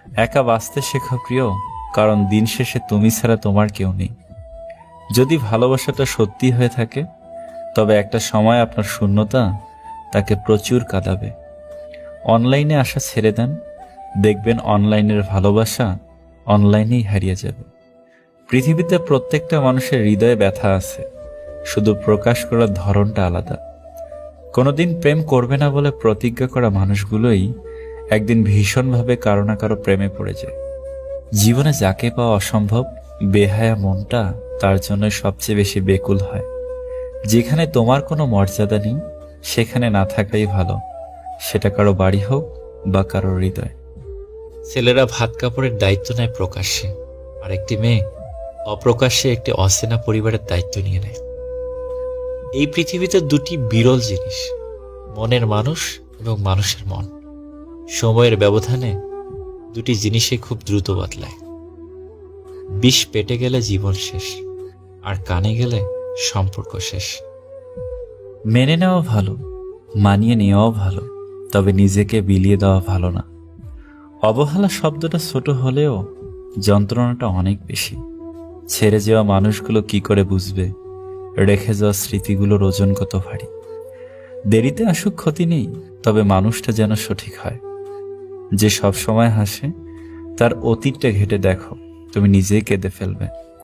একা বাঁচতে শেখা প্রিয়, কারণ দিন শেষে তুমি ছাড়া তোমার কেউ নেই। যদি ভালোবাসাটা সত্যি হয়ে থাকে, তবে একটা সময় আপনার শূন্যতা তাকে প্রচুর কাঁদাবে। অনলাইনে আসা ছেড়ে দেন, দেখবেন অনলাইনের ভালোবাসা অনলাইনেই হারিয়ে যাবে। পৃথিবীতে প্রত্যেকটা মানুষের হৃদয়ে ব্যথা আছে, শুধু প্রকাশ করার ধরনটা আলাদা। কোনোদিন প্রেম করবে না বলে প্রতিজ্ঞা করা মানুষগুলোই একদিন ভীষণভাবে কারো না কারো প্রেমে পড়ে যায়। জীবনে যাকে পাওয়া অসম্ভব, বেহায়া মনটা তার জন্য সবচেয়ে বেশি বেকুল হয়। যেখানে তোমার কোনো মর্যাদা নেই, সেখানে না থাকাই ভালো, সেটা কারো বাড়ি হোক বা কারো হৃদয়। ছেলেরা ভাত কাপড়ের দায়িত্ব নেয় প্রকাশ্যে, আর একটি মেয়ে অপ্রকাশ্যে একটি অচেনা পরিবারের দায়িত্ব নিয়ে নেয়। এই পৃথিবীতে দুটি বিরল জিনিস, মনের মানুষ এবং মানুষের মন। সময়ের ব্যবধানে দুটি জিনিসই খুব দ্রুত বদলায়। বিষ পেটে গেলে জীবন শেষ, আর কানে গেলে সম্পর্ক শেষ। মেনে নেওয়া ভালো, মানিয়ে নেওয়াও ভালো, তবে নিজেকে বিলিয়ে দেওয়া ভালো না। অবহেলা শব্দটা ছোট হলেও যন্ত্রণাটা অনেক বেশি। ছেড়ে যাওয়া মানুষগুলো কি করে বুঝবে রেখে যাওয়া স্মৃতিগুলোর ওজন কত ভারী। দেরিতে আসুক ক্ষতি নেই, তবে মানুষটা যেন সঠিক হয়। যে সব সময় হাসে, তার অতীতটা ঘেটে দেখো, তুমি নিজেই কেঁদে ফেলবে।